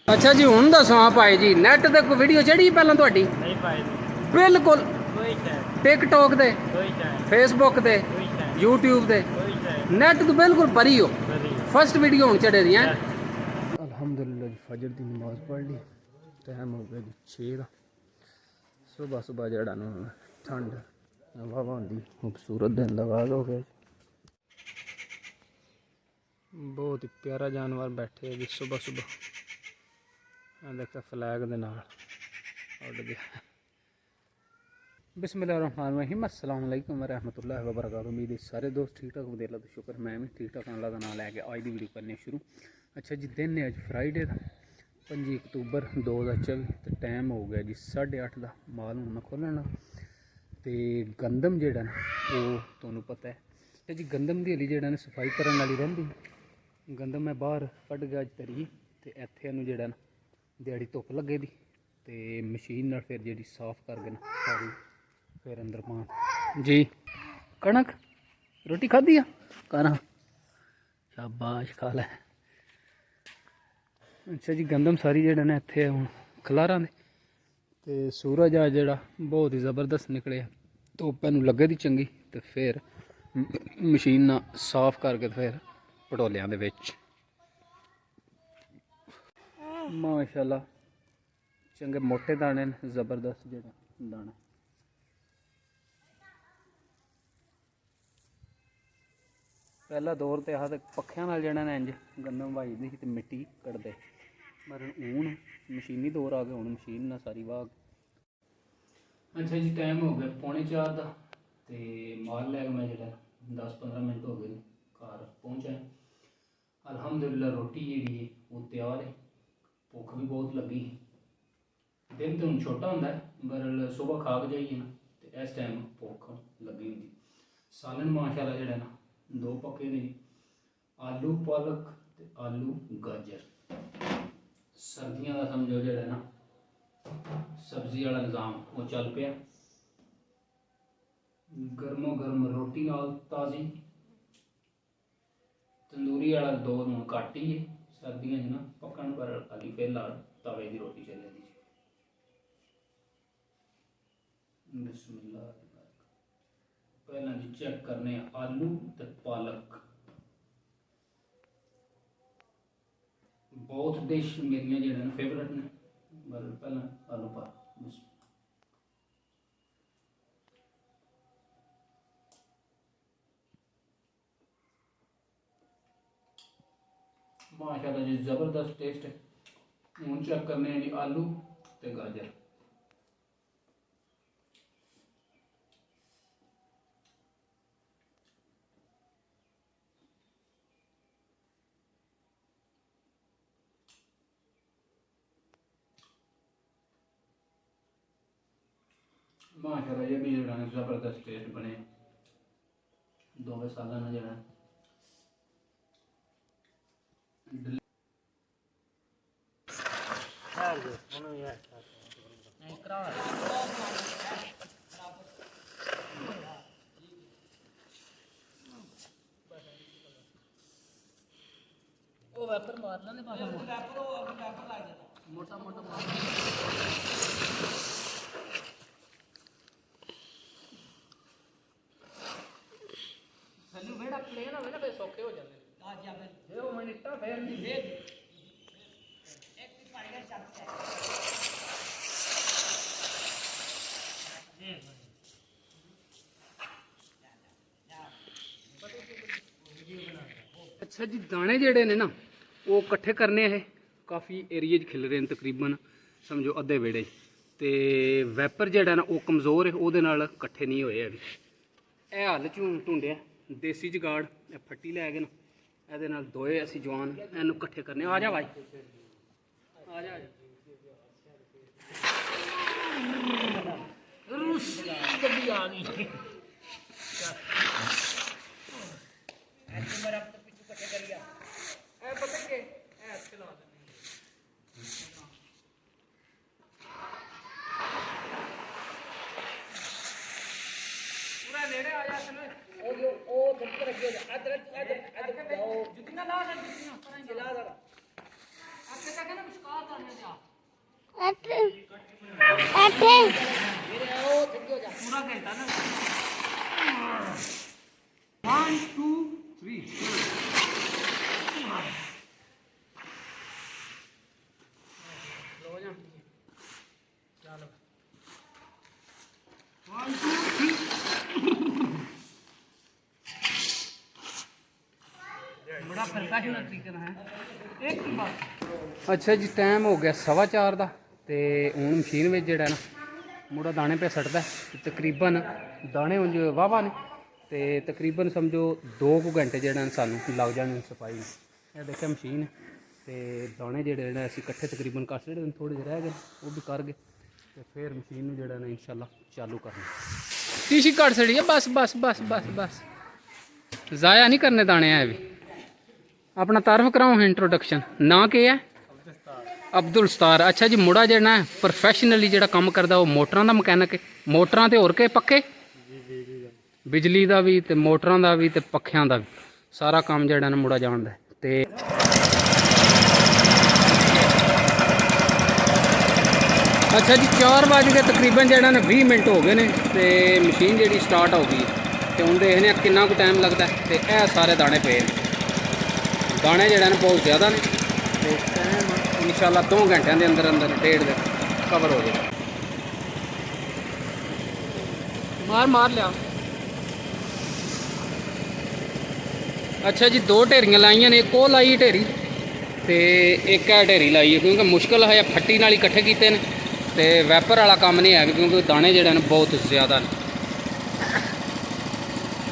अच्छा जी हुण दसो आप भाई जी नैट ते कोई वीडियो चढ़ी पहला तुहाडी नहीं पाए बिल्कुल कोई शायद टिकटॉक ते कोई शायद फेसबुक ते कोई शायद यूट्यूब ते कोई शायद नैट तो बिल्कुल भरी हो बड़ी फर्स्ट वीडियो हुण चढ़े दी हैं यस अल्हम्दुलिल्लाह जी फजर दी नमाज पढ़ ली टाइम हो गया जी 6 दा सुबह सुबह जड़ा ना ठंड हवा होंदी खूबसूरत दिन दा आगाज हो गया बहुत ही प्यारा जानवर बैठे है जी सुबह सुबह देखा फ्लैग दे नाल उड़ गया बिस्मिल्लाहिर्रहमानिर्रहीम अस्सलाम वालेकुम रहमतुल्लाहि व बरकातहू। उम्मीद है सारे दोस्त ठीक ठाक वधीला तो शुक्र मैं भी ठीक ठाक अल्लाह का नाम लैके अज की वीडियो करने शुरू। अच्छा जी दिन है अज फ्राइडे का 5 अक्तूबर 2024 तो टाइम हो गया जी 8:30 का माल हूँ मैं खोलना तो गंदम जोड़ा ना वो तुम्हें पता है तो जी गंदम की हली जोड़ा सफाई करने वाली रही गंदम मैं बाहर कढ़ गया अज तरी तो इतने जोड़ा ना दिहाड़ी धुप लगे दी तो मशीन फिर जी साफ करके ना सारी फिर अंदर पान जी कणक रोटी खाधी आ करा शाबाश खा लै। अच्छा जी गंदम सारी जेड़ा ने इत्थे हुण खलारा दे ते सूरज आ जेड़ा बहुत ही ज़बरदस्त निकले धुप्प नूं लगे दी चंगी ते फिर मशीन साफ करके फिर पटोलियां दे विच माशाल्लाह चंगे मोटे दाने ने ज़बरदस्त जेड़ा दाना पहला दौर तो आखते पक्खियां नाल जेड़ा ने इंज गंदम वाही दी ते मिट्टी कढ़दे पर हूँ मशीनी दौर आ गया हूँ मशीन ना सारी वाह। अच्छा जी टाइम हो गया 3:45 का तो माल लैके मैं जो 10-15 मिनट हो गए घर पहुँचा अल्हम्दुलिल्लाह रोटी जी है वो तैयार है भुख भी बहुत लगी दिन तो हूँ छोटा होंगे पर सुबह खा के जाइए ना तो इस टाइम भुख लगी होंगी। सालन माशाल्लाह जोड़ा ना 2 पक्के ने आलू पालक ते आलू गाजर सर्दियों का समझो जोड़ा ना सब्जी वाला निज़ाम वो चल पिया गर्मो गर्म रोटी नाल ताज़ी तंदूरी वाला 2 हूँ घट ही है सर्दियों ना पकन पर अभी फिलहाल तवे की रोटी चले दी बिस्मिल्लाह पहला जी चेक करने आलू ते पालक बहुत डिश मेरिया जो फेवरेट ने पर पहला आलू पालक माशाल्लाह जी ज़बरदस्त टेस्ट है। हूँ चेक करने जी आलू ते गाजर माशाल्लाह ये भी जो ज़बरदस्त टेस्ट बने दो साल जो मोटा मोटा थल्लू बेड़ा प्लेन होवे ना फिर सौखे हो जाते जे वो मनिट्टा फिर नहीं एक पड़ गया शब्द अच्छा जी दाने जेड़े ने ना वो कट्ठे करने है काफ़ी एरिए खिल रहे हैं तकरीबन समझो अद्धे वेड़े तो वैपर जेड़ा ना वो कमज़ोर है वो कट्ठे नहीं होए अभी ए हल चूं ढूंढिया देसी जगाड़ फट्टी लै गए ना ये दोए असी जवान इनू कट्ठे करने आ जा भाई आ जा गड्डी आ गई नेड़े आ जा ओ धुप रखिएगा इधर इधर इधर जुतियां ला जुतियां ला पूरा घंटा ना 1 2 3 लो जा चलो 1 2 3 बड़ा प्रोफेशनल तरीके ਨਾਲ ਹੈ ਇੱਕ ਹੀ ਬਾਤ। ਅੱਛਾ ਜੀ ਟਾਈਮ ਹੋ ਗਿਆ 4:15 ਦਾ ਤੇ ਹੁਣ ਮਸ਼ੀਨ ਵਿੱਚ ਜਿਹੜਾ ਨਾ ਮੁੰਡਾ ਦਾਣੇ ਪੇ ਸੱਟਦਾ ਤੇ ਤਕਰੀਬਨ ਦਾਣੇ ਉਂਝ ਵਾਹਵਾ ਨੇ ਤੇ ਤਕਰੀਬਨ ਸਮਝੋ 2 ਘੰਟੇ ਜਿਹੜਾ ਸਾਨੂੰ ਲੱਗ ਜਾਣੇ ਸਫਾਈ ਨੂੰ। ਇਹ ਦੇਖਿਆ ਮਸ਼ੀਨ ਤੇ ਦਾਣੇ ਜਿਹੜੇ ਨੇ ਅਸੀਂ ਇਕੱਠੇ ਤਕਰੀਬਨ ਕਰ ਛੱਡੇ, ਥੋੜੇ ਜਿਹੇ ਰਹਿ ਗਏ ਉਹ ਵੀ ਕਰ ਗਏ ਤੇ ਫਿਰ ਮਸ਼ੀਨ ਨੂੰ ਜਿਹੜਾ ਨਾ ਇਨਸ਼ਾਅੱਲਾ ਚਾਲੂ ਕਰਨਾ। ਟੀਸ਼ੀ ਕੱਢ ਛੜੀ ਹੈ ਬਸ ਬਸ ਬਸ ਬਸ ਬਸ ਜ਼ਾਇਆ नहीं करने दाने है भी। अपना तारफ कराओ इंट्रोडक्शन ना के है अब्दुल सतार। अच्छा जी मुड़ा जड़ा है प्रोफैशनली जो काम करता वो मोटर का मकैनिक है। मोटर तो होर के पक्के बिजली का भी तो मोटर का भी तो पखिया का भी सारा काम जड़ा मुड़ा जानता है। तो अच्छा जी 4 बज के तकरीबन जड़ा ने 20 मिनट हो गए ने तो मशीन जी स्टार्ट हो गई तो हम देखने कितना को टाइम लगता है। तो यह सारे दाने पे दाने जड़े ने बहुत ज़्यादा ने तो टाइम इंशाल्लाह 2 घंटे के अंदर अंदर 1.5 कवर हो जाए। मार मार लिया। अच्छा जी 2 ढेरियां लाइया ने, एक वो लाई ढेरी तो एक है ढेरी लाई है क्योंकि मुश्किल है फट्टी नाल इकट्ठे किए हैं तो वैपर वाला काम नहीं है क्योंकि दाने जड़े ने बहुत ज़्यादा ने।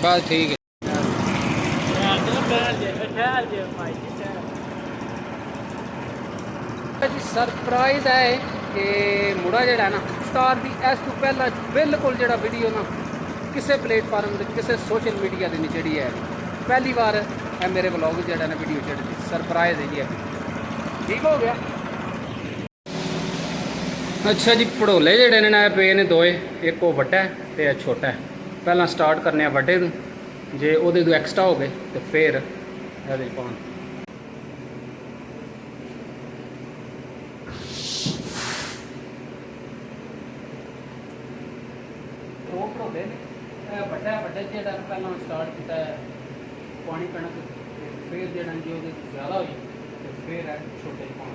बस ठीक है जी सरप्राइज़ है कि मुड़ा जड़ा ना स्टार की इस तो पहला बिल्कुल जड़ा वीडियो ना किसी प्लेटफार्म किसी सोशल मीडिया की जी है पहली बार है मेरे ब्लॉग जड़ा ना वीडियो चढ़ी सरप्राइज़ है जी ठीक हो गया। अच्छा जी भड़ोले जड़े ने पे ने दोए एक वो वड्डा है तो एक छोटा है। पहला स्टार्ट करने वड्डे तो जे ਉਹਦੇ ਤੋਂ ਐਕਸਟਰਾ ਹੋ ਗਏ ਤੇ ਫਿਰ ਇਹਦੇ ਪਾਉਣ। ਦੋ ਭੜੋਲੇ ਨੇ ਵੱਡਾ ਜਿਹੜਾ ਪਹਿਲਾਂ ਸਟਾਰਟ ਕੀਤਾ ਪਾਣੀ ਪੈਣਾ ਤੇ ਫਿਰ ਜਿਹੜਾ ਜੇ ਉਹਦੇ ਜ਼ਿਆਦਾ ਹੋਈ ਤੇ ਫਿਰ ਹੈ ਛੋਟੇ ਪਾਉਣ।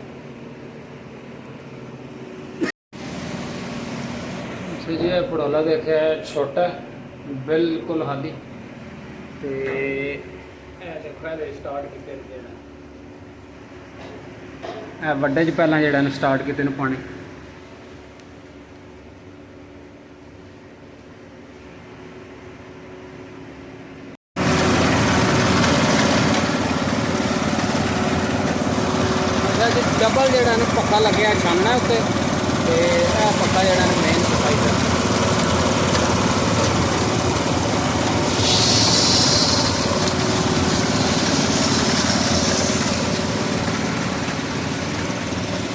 ਅੱਛਾ ਜੀ ਇਹ ਭੜੋਲਾ ਦੇਖਿਆ ਛੋਟਾ ਬਿਲਕੁਲ ਹਾਲੀ ਤੇ ਇਹ ਦੇਖੋ ਇਹਦੇ ਸਟਾਰਟ ਕੀਤੇ ਨੇ ਜਿਹੜਾ ਇਹ ਵੱਡੇ 'ਚ ਪਹਿਲਾਂ ਜਿਹੜਾ ਨੇ ਸਟਾਰਟ ਕੀਤੇ ਨੇ ਪਾਣੀ। अच्छा जी डबल ਜਿਹੜਾ ਨੇ ਪੱਖਾ ਲੱਗਿਆ ਛਾਨਣਾ ਉੱਤੇ ਤੇ ਇਹ ਪੱਖਾ ਜਿਹੜਾ ਨੇ ਮੇਨ ਸਫਾਈ ਦਾ।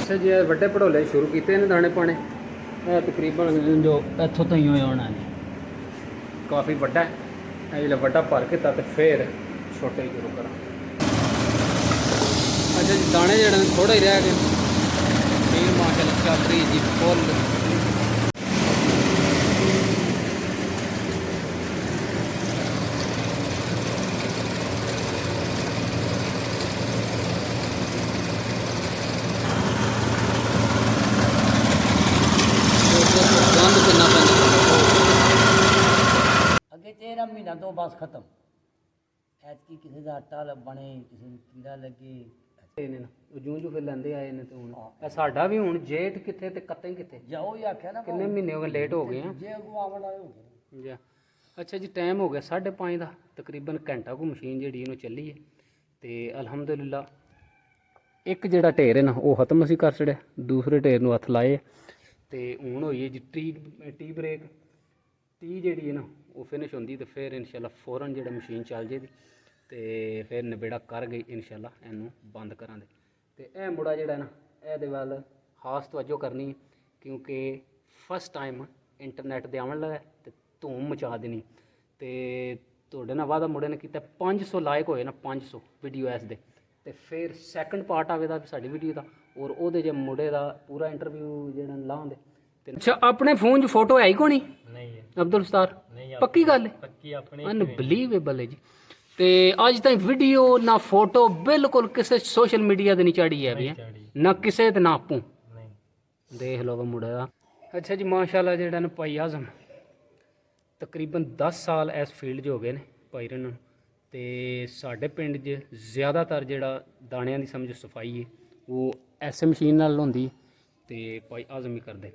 अच्छा जी ਵੱਡੇ ਭੜੋਲੇ शुरू किए ने दाने पाने तकरीबन जो इतों तो ही होना है काफ़ी वड्डा है जो वड्डा भर के तो फिर छोटे ही शुरू करा। अच्छा जी दाने जड़े थोड़े ही रह गए फिर माशाल्लाह चल रही जी फुल। तेरा महीना तो बस खत्म ऐतकी किसी का आटा बने किसी कीड़ा लगे जूं जूं फिर लेंदे आए ने तो हुण साडा भी हुण जेठ किथे ते कत्ते किथे जाओ ही आख्या ना किन्ने महीने हो गए लेट हो गए हैं जे अगू आवन वाले हो गए जी। अच्छा जी टाइम हो गया 5:30 का तकरीबन घंटा को मशीन जी चली है तो अलहमदुलिल्ला एक जोड़ा ढेर है ना वो खत्म असी कर छड़िया दूसरे ढेर में हथ लाए तो हूँ हुई है जी टी ब्रेक टी जी है ना वो फिनिश होंगी तो फिर इंशाल्लाह फौरन जो मशीन चल जाएगी तो फिर नबेड़ा कर गई इंशाल्लाह इनू बंद करा दे। तो यह मुड़ा जोड़ा ना ये वाल खास तवज्जो करनी क्योंकि फस्ट टाइम इंटरनेट दे आवन लगा तो धूम मचा देनी तो तुहाडे नाल वादा मुड़े ने किया 500 लाइक होए ना 500 वीडियो इस दे तो फिर सैकंड पार्ट आवेगा साडी वीडियो का ਔਰ ਉਹਦੇ 'ਚ ਮੁੰਡੇ ਦਾ ਪੂਰਾ ਇੰਟਰਵਿਊ ਜਿਹੜਾ ਲਾਉਂਦੇ ਤੇ ਅੱਛਾ ਆਪਣੇ ਫੋਨ 'ਚ ਫੋਟੋ ਹੈ ਹੀ ਕੋਣੀ नहीं है ਅਬਦੁਲ ਸਤਾਰ नहीं ਪੱਕੀ ਗੱਲ ਹੈ पक्की अपने ਅਨਬਲੀਵੇਬਲ ਹੈ ਜੀ ਤੇ ਅੱਜ ਤਾਈਂ ਵੀਡੀਓ ਨਾ ਫੋਟੋ ਬਿਲਕੁਲ ਕਿਸੇ ਸੋਸ਼ਲ ਮੀਡੀਆ ਤੇ ਨਹੀਂ ਚੜੀ ਹੈ ਵੀ ਨਾ ਕਿਸੇ ਤੇ ਨਾ ਆਪੂ नहीं ਦੇਖ ਲਓ ਮੁੰਡੇ ਦਾ ਅੱਛਾ ਜੀ ਮਾਸ਼ਾਅੱਲਾ ਜਿਹੜਾ ਨਾ ਭਾਈ ਆਜ਼ਮ ਤਕਰੀਬਨ 10 ਸਾਲ ਇਸ ਫੀਲਡ 'ਚ ਹੋ ਗਏ ਨੇ ਭਾਈ ਰਣ ਨੂੰ ਤੇ ਸਾਡੇ ਪਿੰਡ 'ਚ ਜ਼ਿਆਦਾਤਰ ਜਿਹੜਾ ਦਾਣਿਆਂ ਦੀ ਸਮਝ ਸਫਾਈ ਹੈ ਉਹ ਐਸ ਮਸ਼ੀਨ ਨਾਲ ਹੁੰਦੀ ਤੇ ਭਾਈ ਆਜ਼ਮ ਹੀ ਕਰਦੇ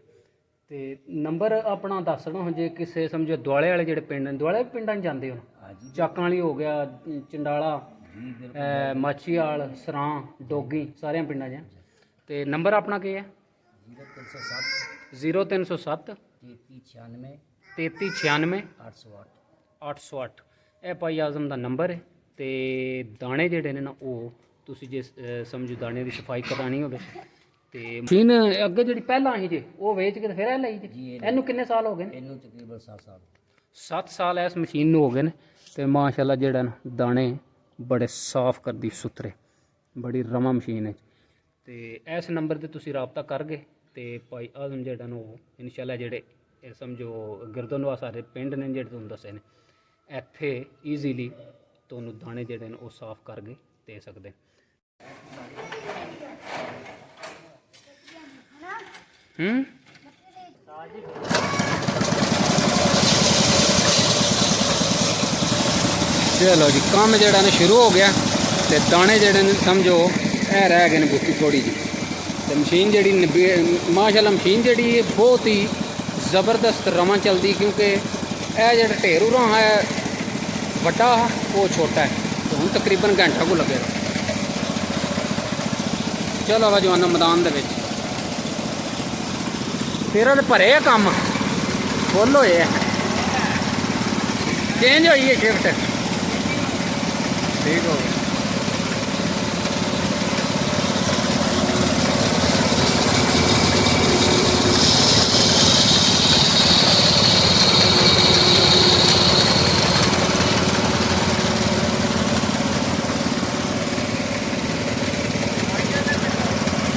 ਤੇ ਨੰਬਰ ਆਪਣਾ ਦੱਸਣਾ ਹੁਣ ਜੇ ਕਿਸੇ ਸਮਝੋ ਦੁਆਲੇ ਵਾਲੇ ਜਿਹੜੇ ਪਿੰਡ ਨੇ ਦੁਆਲੇ ਪਿੰਡਾਂ 'ਚ ਜਾਂਦੇ ਹੋ हाँ जी ਚਾਕਾਂ ਵਾਲੀ ਹੋ ਗਿਆ ਚੰਡਾਲਾ जी बिल्कुल ਮਾਚੀਵਾਲ ਸਰਾਂ ਡੋਗੀ ਸਾਰਿਆਂ ਪਿੰਡਾਂ 'ਚ ਤੇ ਨੰਬਰ ਆਪਣਾ ਕੀ ਹੈ 0307 0307 3396 3396 808 808 ਇਹ ਭਾਈ ਆਜ਼ਮ ਦਾ ਨੰਬਰ ਹੈ ਤੇ ਦਾਣੇ ਜਿਹੜੇ ਨੇ ਨਾ ਉਹ ਤੁਸੀਂ ਜੇ ਸਮਝੋ ਦਾਣੇ ਦੀ ਸਫਾਈ ਕਰਾਣੀ ਹੋਵੇ ਤੇ ਮਸ਼ੀਨ ਅੱਗੇ ਜਿਹੜੀ ਪਹਿਲਾਂ ਸੀ ਜੇ ਉਹ ਵੇਚ ਕੇ ਤੇ ਫਿਰ ਇਹ ਲਈ ਜੀ, ਜੀ ਇਹ ਇਹਨੂੰ ਕਿੰਨੇ ਸਾਲ ਹੋ ਗਏ ਨੇ इनू तकरीबन 7 साल 7 ਸਾਲ ਇਸ ਮਸ਼ੀਨ ਨੂੰ ਹੋ ਗਏ ਨੇ ਤੇ ਮਾਸ਼ਾਅੱਲਾ ਜਿਹੜਾ ਨਾ ਦਾਣੇ ਬੜੇ ਸਾਫ਼ ਕਰਦੀ ਸੁਥਰੇ ਬੜੀ ਰਮਾ ਮਸ਼ੀਨ ਹੈ ਤੇ ਇਸ ਨੰਬਰ ਤੇ ਤੁਸੀਂ ਰਾਬਤਾ ਕਰਗੇ ਤੇ ਭਾਈ ਆਜ਼ਮ ਜਿਹੜਾ ਨੂੰ ਉਹ ਇਨਸ਼ਾਅੱਲਾ ਜਿਹੜੇ ਇਹ ਸਮਝੋ ਗਿਰਦਨਵਾ ਸਾਰੇ ਪਿੰਡ ਨੇ ਜਿਹੜੇ ਤੁਹਾਨੂੰ ਦੱਸੇ ਨੇ ਇੱਥੇ ਈਜ਼ੀਲੀ ਤੁਹਾਨੂੰ ਦਾਣੇ ਜਿਹੜੇ ਨੇ ਉਹ ਸਾਫ਼ ਕਰਕੇ ਦੇ ਸਕਦੇ ਨੇ ਚਲੋ ਜੀ ਕੰਮ ਜਿਹੜਾ ਨੇ ਸ਼ੁਰੂ ਹੋ ਗਿਆ ਤੇ ਦਾਣੇ ਜਿਹੜੇ ਨੇ ਸਮਝੋ ਇਹ ਰਹਿ ਗਏ ਨੇ ਬੁੱਕੀ ਥੋੜੀ ਜੀ ਤੇ ਮਸ਼ੀਨ ਜਿਹੜੀ ਮਾਸ਼ਾਅੱਲਾ ਮਸ਼ੀਨ ਜਿਹੜੀ ਹੈ ਬਹੁਤ ਹੀ ਜ਼ਬਰਦਸਤ ਰਵਾਂ ਚਲਦੀ ਕਿਉਂਕਿ ਇਹ ਜਿਹੜਾ ਢੇਰ ਉਰਾਂ ਹੈ ਵੱਡਾ ਉਹ ਛੋਟਾ ਹੈ ਤੇ ਹੁਣ ਤਕਰੀਬਨ ਘੰਟਾ ਕੋ ਲੱਗੇਗਾ ਚਲੋ ਵਾ ਜਵਾਨਾ ਮੈਦਾਨ ਦੇ ਵਿੱਚ ਤੇਰਾ ਤੇ ਭਰੇ ਆ ਕੰਮ ਫੁੱਲ ਹੋਏ ਆ ਚੇਂਜ ਹੋਈ ਹੈ ਸ਼ਿਫਟ ਠੀਕ ਹੋ ਗਿਆ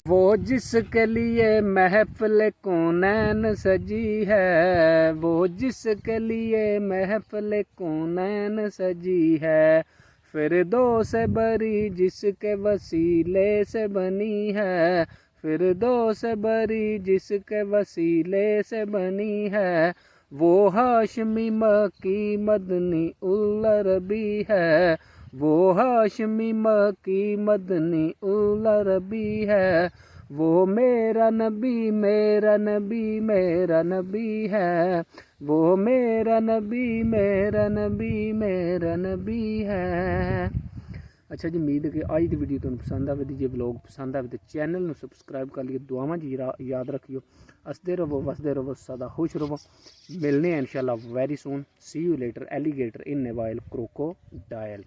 वो जिसके लिए महफिल कौनैन सजी है वो जिसके लिए महफिल कौनैन सजी है फिरदौस बरी जिसके वसीले से बनी है फिरदौस बरी जिसके वसीले से बनी है वो हाशमी मक्की मदनी उल अरबी है वो हाशमी मक्की मदनी उल अरबी है वो मेरा नबी मेरा नबी मेरा नबी है वो मेरा नबी मेरा नबी मेरा नबी है अच्छा जी उम्मीद है कि आज की वीडियो तुहानू पसंद आवे जे व्लॉग पसंद आवे तो चैनल नू सबसक्राइब कर लियो दुआवां जी याद रखियो हसदे रहो वसदे रहो सदा खुश रहो मिलने हैं इंशाल्लाह very soon see you later alligator in a while crocodile